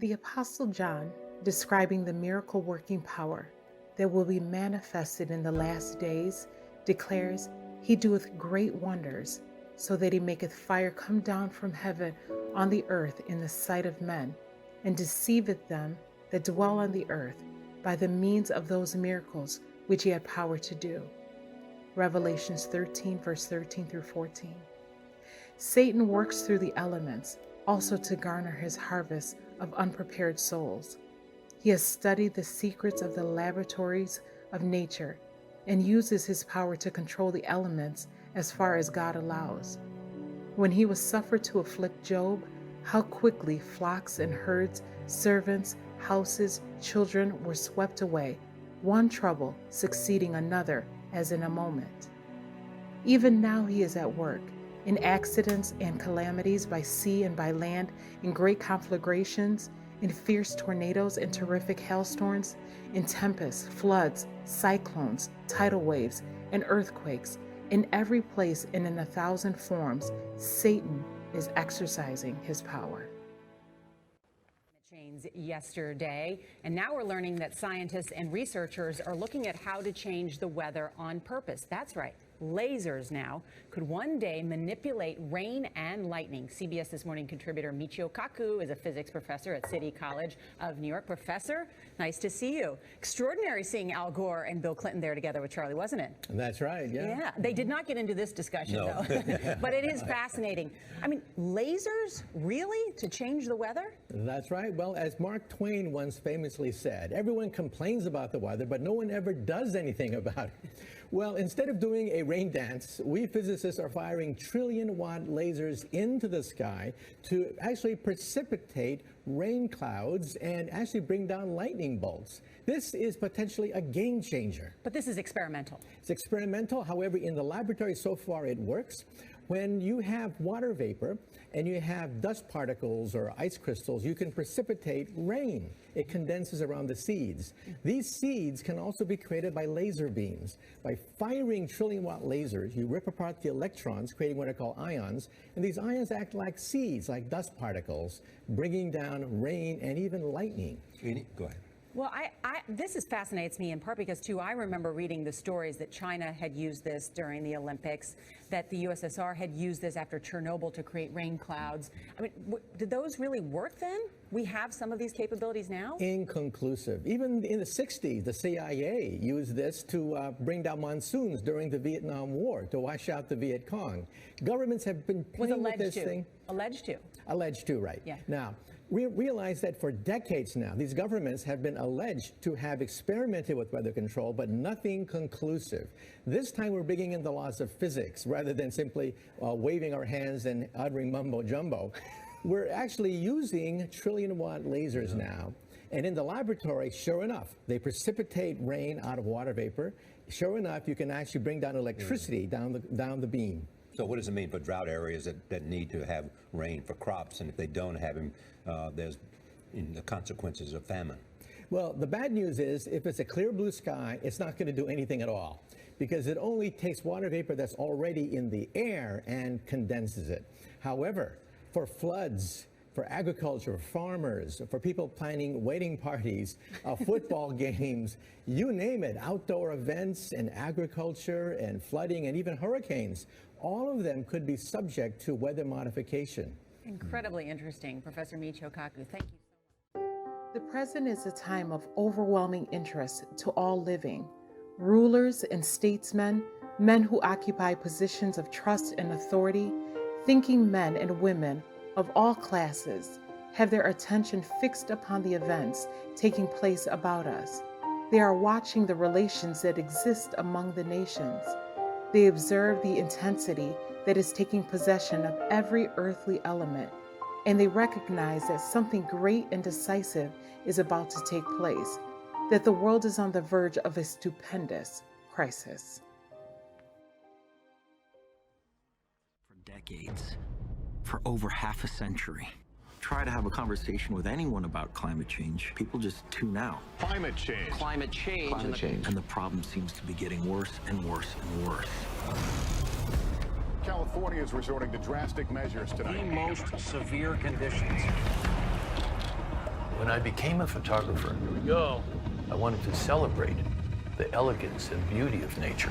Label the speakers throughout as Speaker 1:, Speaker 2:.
Speaker 1: The Apostle John, describing the miracle-working power that will be manifested in the last days, declares, "He doeth great wonders, so that he maketh fire come down from heaven on the earth in the sight of men, and deceiveth them that dwell on the earth by the means of those miracles which he had power to do." Revelations 13, verse 13 through 14. Satan works through the elements also to garner his harvest of unprepared souls. He has studied the secrets of the laboratories of nature and uses his power to control the elements as far as God allows. When he was suffered to afflict Job, how quickly flocks and herds, servants, houses, children were swept away, one trouble succeeding another as in a moment. Even now he is at work, in accidents and calamities by sea and by land, in great conflagrations, in fierce tornadoes and terrific hailstorms, in tempests, floods, cyclones, tidal waves, and earthquakes. In every place and in 1,000 forms, Satan is exercising his power.
Speaker 2: Change yesterday, and now we're learning that scientists and researchers are looking at how to change the weather on purpose. That's right. Lasers now could one day manipulate rain and lightning. CBS This Morning contributor Michio Kaku is a physics professor at City College of New York. Professor, nice to see you. Extraordinary seeing Al Gore and Bill Clinton there together with Charlie, wasn't it?
Speaker 3: That's right, yeah.
Speaker 2: Yeah, they did not get into this discussion, though. But it is fascinating. I mean, lasers, really, to change the weather?
Speaker 3: That's right. Well, as Mark Twain once famously said, everyone complains about the weather, but no one ever does anything about it. Well, instead of doing a rain dance, we physicists are firing trillion-watt lasers into the sky to actually precipitate rain clouds and actually bring down lightning bolts. This is potentially a game changer.
Speaker 2: But this is experimental.
Speaker 3: It's experimental. However, in the laboratory so far it works. When you have water vapor and you have dust particles or ice crystals, you can precipitate rain. It condenses around the seeds. These seeds can also be created by laser beams. By firing trillion-watt lasers, you rip apart the electrons, creating what are called ions, and these ions act like seeds, like dust particles, bringing down rain and even lightning.
Speaker 4: Go ahead.
Speaker 2: Well, this fascinates me in part because, too, I remember reading the stories that China had used this during the Olympics, that the USSR had used this after Chernobyl to create rain clouds. I mean, did those really work then? We have some of these capabilities now?
Speaker 3: Inconclusive. Even in the 60s, the CIA used this to bring down monsoons during the Vietnam War, to wash out the Viet Cong. Governments have been playing with this thing.
Speaker 2: Alleged to.
Speaker 3: Alleged to, right.
Speaker 2: Yeah.
Speaker 3: Now, we realize that for decades now, these governments have been alleged to have experimented with weather control, but nothing conclusive. This time we're bringing in the laws of physics rather than simply waving our hands and uttering mumbo jumbo. We're actually using trillion-watt lasers now. And in the laboratory, sure enough, they precipitate rain out of water vapor. Sure enough, you can actually bring down electricity down the beam.
Speaker 4: So what does it mean for drought areas that need to have rain for crops, and if they don't have them, there's the consequences of famine?
Speaker 3: Well, the bad news is if it's a clear blue sky, it's not going to do anything at all, because it only takes water vapor that's already in the air and condenses it. However, for floods, for agriculture, farmers, for people planning wedding parties, football games, you name it, outdoor events and agriculture and flooding and even hurricanes, all of them could be subject to weather modification.
Speaker 2: Incredibly interesting. Professor Michio Kaku, thank you so much.
Speaker 1: The present is a time of overwhelming interest to all living. Rulers and statesmen, men who occupy positions of trust and authority, thinking men and women of all classes have their attention fixed upon the events taking place about us. They are watching the relations that exist among the nations. They observe the intensity that is taking possession of every earthly element, and they recognize that something great and decisive is about to take place, that the world is on the verge of a stupendous crisis.
Speaker 5: For decades, for over half a century, try to have a conversation with anyone about climate change, people just tune out.
Speaker 6: Climate change.
Speaker 5: Climate change.
Speaker 6: Climate change.
Speaker 5: And the problem seems to be getting worse and worse and worse.
Speaker 6: California is resorting to drastic measures tonight.
Speaker 7: The most severe conditions.
Speaker 6: When I became a photographer, I wanted to celebrate the elegance and beauty of nature.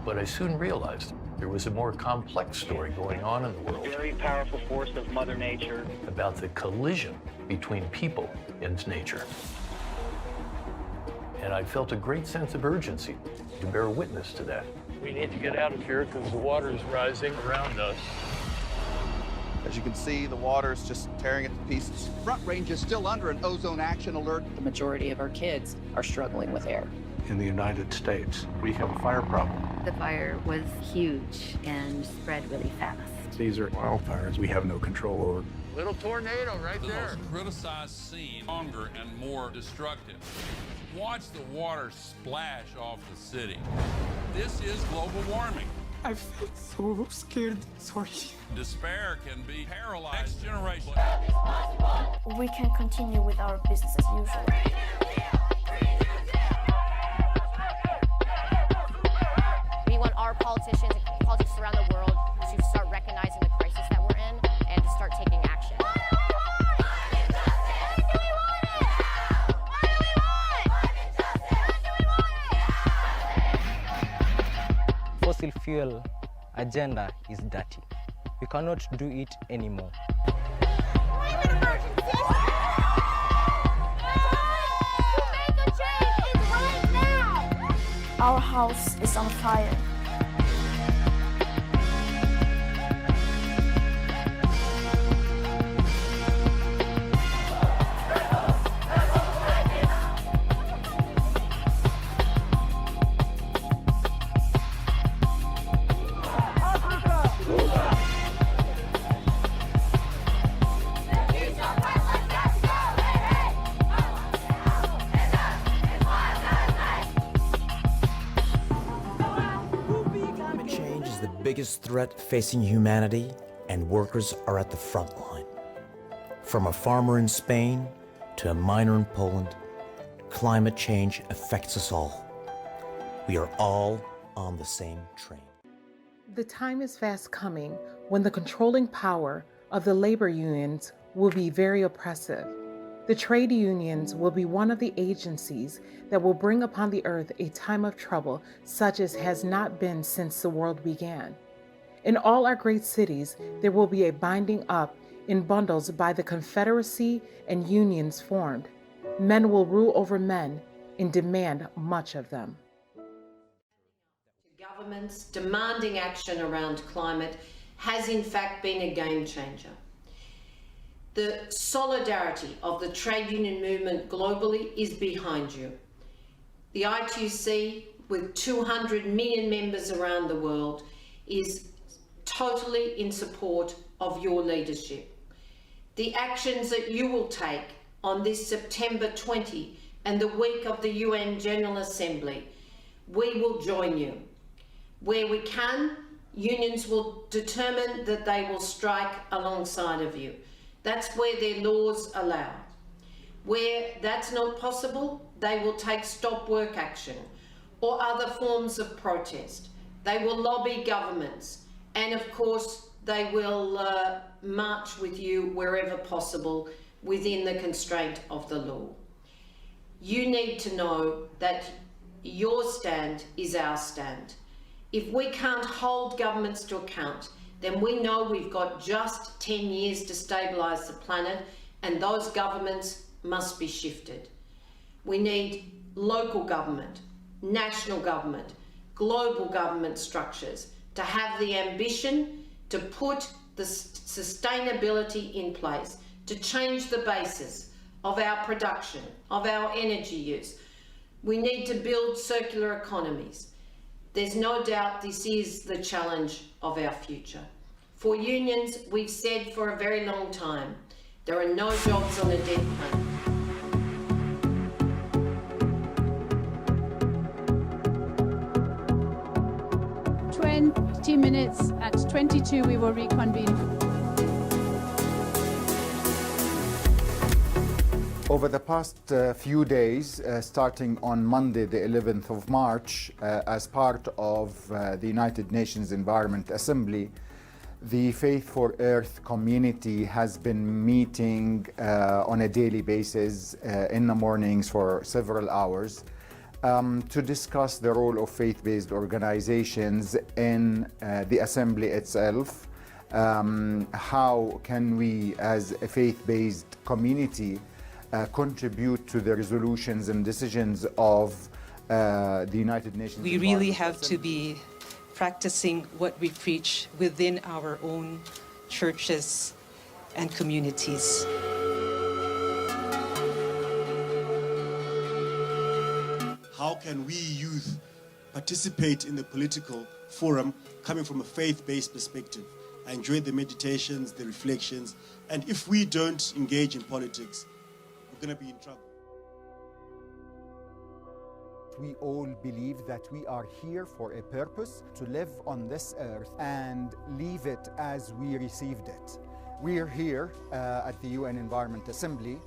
Speaker 6: But I soon realized there was a more complex story going on in the world.
Speaker 7: Very powerful force of Mother Nature.
Speaker 6: About the collision between people and nature. And I felt a great sense of urgency to bear witness to that. We need to get out of here because the water is rising around us.
Speaker 8: As you can see, the water is just tearing it to pieces. Front Range is still under an ozone action alert.
Speaker 9: The majority of our kids are struggling with air.
Speaker 6: In the United States, we have a fire problem.
Speaker 10: The fire was huge and spread really fast.
Speaker 6: These are wildfires we have no control over.
Speaker 8: Little tornado right there.
Speaker 11: The most criticized scene, longer and more destructive. Watch the water splash off the city. This is global warming.
Speaker 12: I feel so scared, sorry.
Speaker 11: Despair can be paralyzed. Next generation.
Speaker 13: We can continue with our business as usual.
Speaker 14: We want our politicians and politics around the world to start recognizing the crisis that we're in and to start taking action.
Speaker 15: Fossil fuel agenda is dirty. We cannot do it anymore.
Speaker 13: Climate emergency! To make a change is right now! Our house is on fire.
Speaker 16: Biggest threat facing humanity, and workers are at the front line. From a farmer in Spain to a miner in Poland, climate change affects us all. We are all on the same train.
Speaker 1: The time is fast coming when the controlling power of the labor unions will be very oppressive. The trade unions will be one of the agencies that will bring upon the earth a time of trouble such as has not been since the world began. In all our great cities, there will be a binding up in bundles by the confederacy and unions formed. Men will rule over men and demand much of them.
Speaker 17: Governments demanding action around climate has in fact been a game changer. The solidarity of the trade union movement globally is behind you. The I2C, with 200 million members around the world, is totally in support of your leadership. The actions that you will take on this September 20 and the week of the UN General Assembly, we will join you. Where we can, unions will determine that they will strike alongside of you. That's where their laws allow. Where that's not possible, they will take stop work action or other forms of protest. They will lobby governments, and of course they will march with you wherever possible within the constraint of the law. You need to know that your stand is our stand. If we can't hold governments to account, then we know we've got just 10 years to stabilise the planet, and those governments must be shifted. We need local government, national government, global government structures to have the ambition to put the sustainability in place, to change the basis of our production, of our energy use. We need to build circular economies. There's no doubt this is the challenge of our future. For unions, we've said for a very long time, there are no jobs on a dead planet.
Speaker 18: 20 minutes at 22, we will reconvene.
Speaker 19: Over the past few days, starting on Monday, the 11th of March, as part of the United Nations Environment Assembly, The Faith for Earth community has been meeting on a daily basis in the mornings for several hours to discuss the role of faith-based organizations in the assembly itself. How can we as a faith-based community contribute to the resolutions and decisions of the United Nations?
Speaker 20: We really have to be practicing what we preach within our own churches and communities.
Speaker 21: How can we youth participate in the political forum coming from a faith-based perspective? I enjoyed the meditations, the reflections, and if we don't engage in politics, we're going to be in trouble.
Speaker 19: We all believe that we are here for a purpose, to live on this earth and leave it as we received it. We are here at the UN Environment Assembly,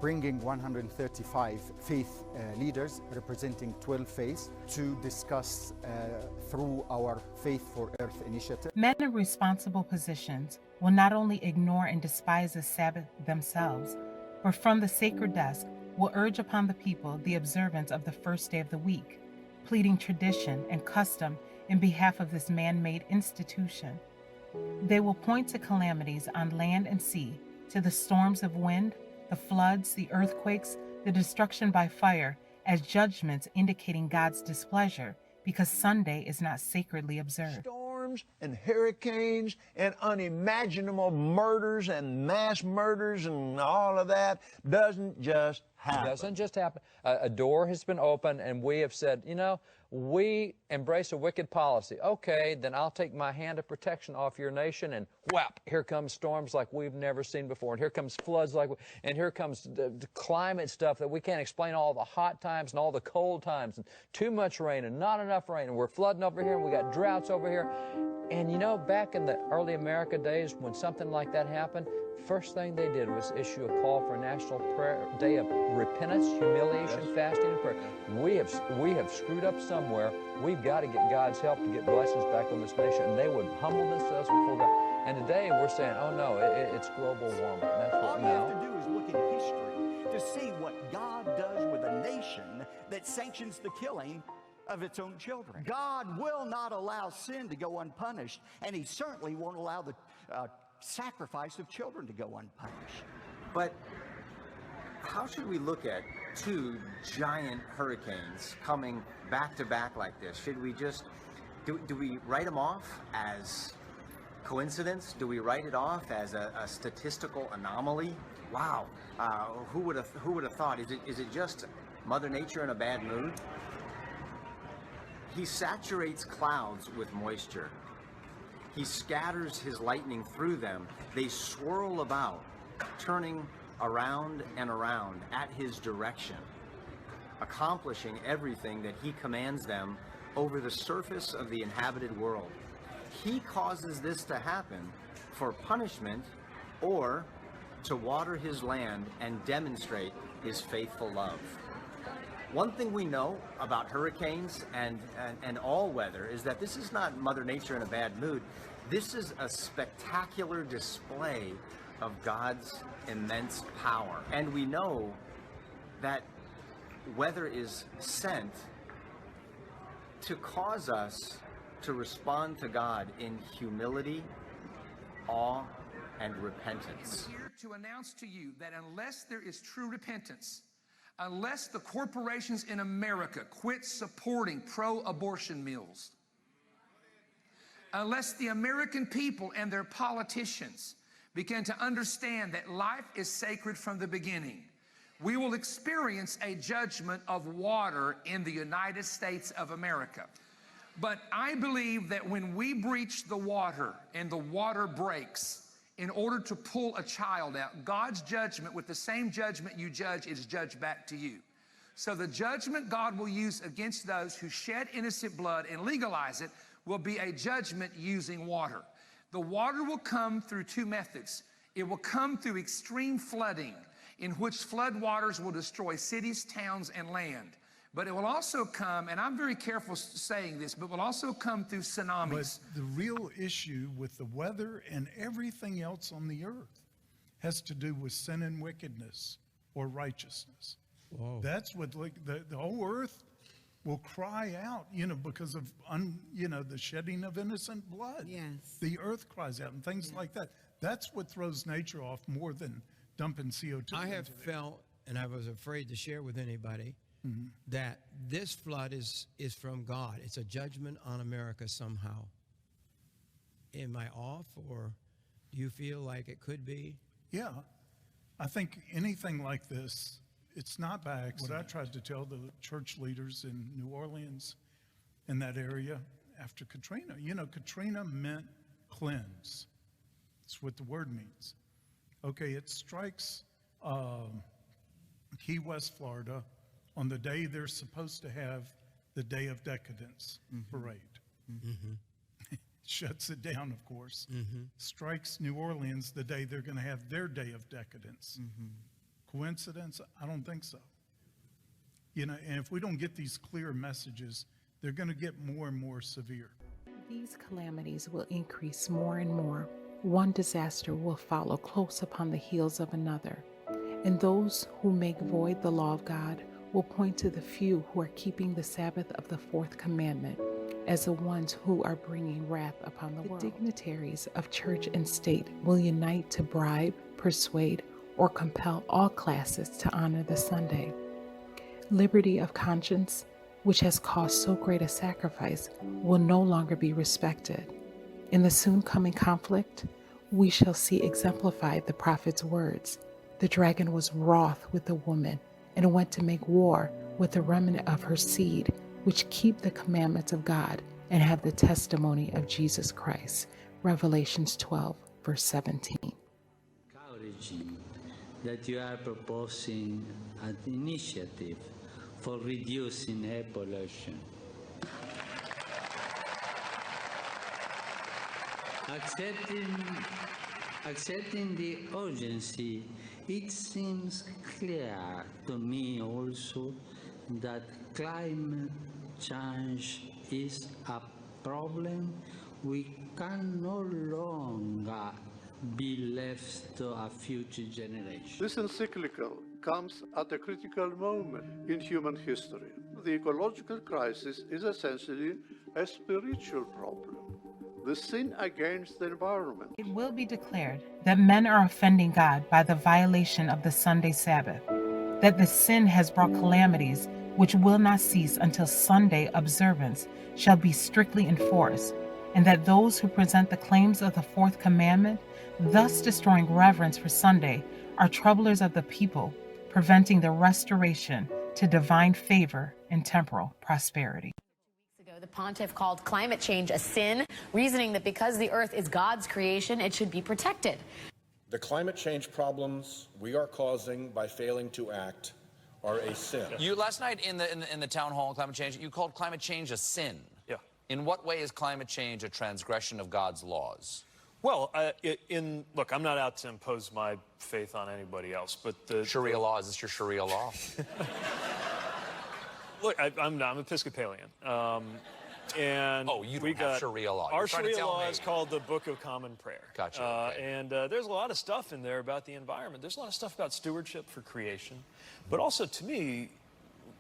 Speaker 19: bringing 135 faith leaders representing 12 faiths to discuss through our Faith for Earth initiative.
Speaker 1: Men in responsible positions will not only ignore and despise the Sabbath themselves, but from the sacred desk will urge upon the people the observance of the first day of the week, pleading tradition and custom in behalf of this man-made institution. They will point to calamities on land and sea, to the storms of wind, the floods, the earthquakes, the destruction by fire, as judgments indicating God's displeasure, because Sunday is not sacredly observed.
Speaker 22: Storms and hurricanes and unimaginable murders and mass murders and all of that doesn't just happen.
Speaker 23: It doesn't just happen. A door has been opened and we have said, you know, we embrace a wicked policy. Okay, then I'll take my hand of protection off your nation, and whap, here comes storms like we've never seen before, and here comes floods and here comes the climate stuff that we can't explain, all the hot times and all the cold times, and too much rain and not enough rain, and we're flooding over here, and we got droughts over here. And you know, back in the early America days when something like that happened, first thing they did was issue a call for a national prayer day of repentance, humiliation, fasting, and prayer. We have screwed up somewhere. We've got to get God's help to get blessings back on this nation. And they would humble themselves before God. And today we're saying, oh no, it's global warming. That's what
Speaker 24: all you have to do is look in history to see what God does with a nation that sanctions the killing of its own children. God will not allow sin to go unpunished, and He certainly won't allow the sacrifice of children to go unpunished.
Speaker 25: But how should we look at two giant hurricanes coming back to back like this? Should we just, do we write them off as coincidence? Do we write it off as a statistical anomaly? Wow, who would have thought? Is it just Mother Nature in a bad mood? He saturates clouds with moisture. He scatters his lightning through them. They swirl about, turning around and around at his direction, accomplishing everything that he commands them over the surface of the inhabited world. He causes this to happen for punishment or to water his land and demonstrate his faithful love. One thing we know about hurricanes and all weather is that this is not Mother Nature in a bad mood. This is a spectacular display of God's immense power. And we know that weather is sent to cause us to respond to God in humility, awe, and repentance.
Speaker 26: I'm here to announce to you that unless there is true repentance, unless the corporations in America quit supporting pro-abortion mills, unless the American people and their politicians begin to understand that life is sacred from the beginning, we will experience a judgment of water in the United States of America. But I believe that when we breach the water and the water breaks, in order to pull a child out, God's judgment, with the same judgment you judge, is judged back to you. So the judgment God will use against those who shed innocent blood and legalize it will be a judgment using water. The water will come through two methods. It will come through extreme flooding, in which flood waters will destroy cities, towns, and land. But it will also come, and I'm very careful saying this, but will also come through tsunamis.
Speaker 2: But the real issue with the weather and everything else on the earth has to do with sin and wickedness or righteousness.
Speaker 3: Whoa.
Speaker 2: That's what, like, the whole earth will cry out, because of, the shedding of innocent blood.
Speaker 4: Yes.
Speaker 2: The earth cries out and things like that. That's what throws nature off more than dumping CO2.
Speaker 3: I have felt, and I was afraid to share with anybody, that this flood is from God. It's a judgment on America somehow. Am I off, or do you feel like it could be?
Speaker 2: Yeah. I think anything like this, it's not by accident. What I tried to tell the church leaders in New Orleans, in that area, after Katrina, Katrina meant cleanse. That's what the word means. Okay, it strikes Key West, Florida, on the day they're supposed to have the Day of Decadence parade. Shuts it down, of course. Strikes New Orleans the day they're going to have their Day of Decadence. Coincidence? I don't think so. And if we don't get these clear messages, they're going to get more and more severe.
Speaker 1: These calamities will increase more and more. One disaster will follow close upon the heels of another. And those who make void the law of God will point to the few who are keeping the Sabbath of the fourth commandment as the ones who are bringing wrath upon the world. The dignitaries of church and state will unite to bribe, persuade, or compel all classes to honor the Sunday. Liberty of conscience, which has caused so great a sacrifice, will no longer be respected. In the soon coming conflict, we shall see exemplified the prophet's words. The dragon was wroth with the woman and went to make war with the remnant of her seed, which keep the commandments of God and have the testimony of Jesus Christ. Revelations 12, verse 17.
Speaker 5: Encouraging that you are proposing an initiative for reducing air pollution. Accepting the urgency, it seems clear to me also that climate change is a problem we can no longer be left to a future generation.
Speaker 7: This encyclical comes at a critical moment in human history. The ecological crisis is essentially a spiritual problem. The sin against the environment.
Speaker 1: It will be declared that men are offending God by the violation of the Sunday Sabbath, that the sin has brought calamities which will not cease until Sunday observance shall be strictly enforced, and that those who present the claims of the fourth commandment, thus destroying reverence for Sunday, are troublers of the people, preventing the restoration to divine favor and temporal prosperity.
Speaker 9: The pontiff called climate change a sin, reasoning that because the earth is God's creation, it should be protected.
Speaker 27: The climate change problems we are causing by failing to act are a sin.
Speaker 28: You last night in the town hall on climate change, you called climate change a sin.
Speaker 6: Yeah.
Speaker 28: In what way is climate change a transgression of God's laws?
Speaker 6: Well, look, I'm not out to impose my faith on anybody else, but
Speaker 28: Sharia law, is this your Sharia law?
Speaker 6: Look, I'm Episcopalian. And
Speaker 28: we got Sharia law.
Speaker 6: Our Sharia law is called the Book of Common Prayer.
Speaker 28: Gotcha. Okay.
Speaker 6: And there's a lot of stuff in there about the environment. There's a lot of stuff about stewardship for creation. But also, to me,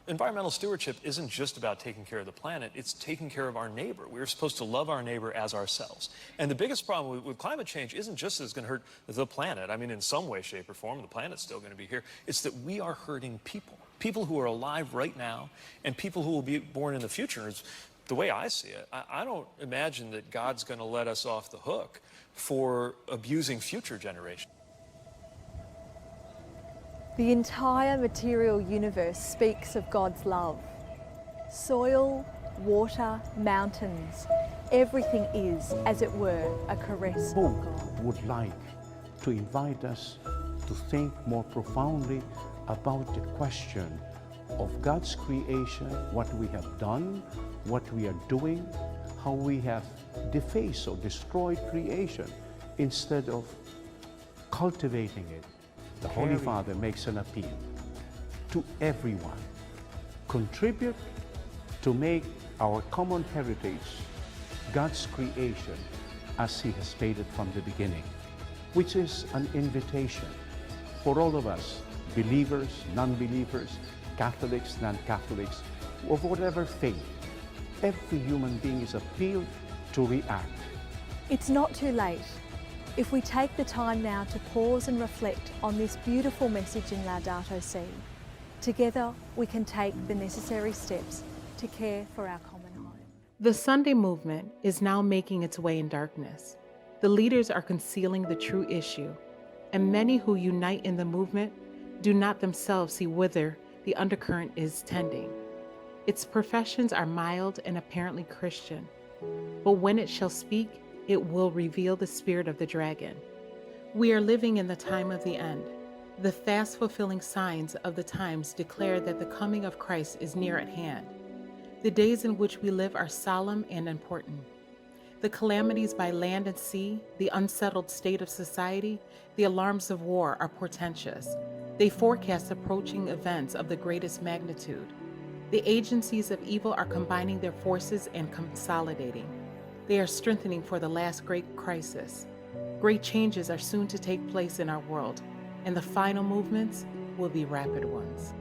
Speaker 6: environmental stewardship isn't just about taking care of the planet. It's taking care of our neighbor. We're supposed to love our neighbor as ourselves. And the biggest problem with climate change isn't just that it's going to hurt the planet. I mean, in some way, shape, or form, the planet's still going to be here. It's that we are hurting people. People who are alive right now and people who will be born in the future. The way I see it, I don't imagine that God's going to let us off the hook for abusing future generations.
Speaker 29: The entire material universe speaks of God's love. Soil, water, mountains, everything is, as it were, a caress of God.
Speaker 30: Would like to invite us to think more profoundly about the question of God's creation, what we have done, what we are doing, how we have defaced or destroyed creation instead of cultivating it. The Holy Father makes an appeal to everyone. contribute to make our common heritage God's creation as He has stated from the beginning, which is an invitation for all of us, believers, non-believers, Catholics, non-Catholics, of whatever faith. Every human being is appealed to react.
Speaker 29: It's not too late. If we take the time now to pause and reflect on this beautiful message in Laudato Si, together we can take the necessary steps to care for our common home.
Speaker 1: The Sunday movement is now making its way in darkness. The leaders are concealing the true issue, and many who unite in the movement do not themselves see whither the undercurrent is tending. Its professions are mild and apparently Christian, but when it shall speak, it will reveal the spirit of the dragon. We are living in the time of the end. The fast-fulfilling signs of the times declare that the coming of Christ is near at hand. The days in which we live are solemn and important. The calamities by land and sea, the unsettled state of society, the alarms of war are portentous. They forecast approaching events of the greatest magnitude. The agencies of evil are combining their forces and consolidating. They are strengthening for the last great crisis. Great changes are soon to take place in our world, and the final movements will be rapid ones.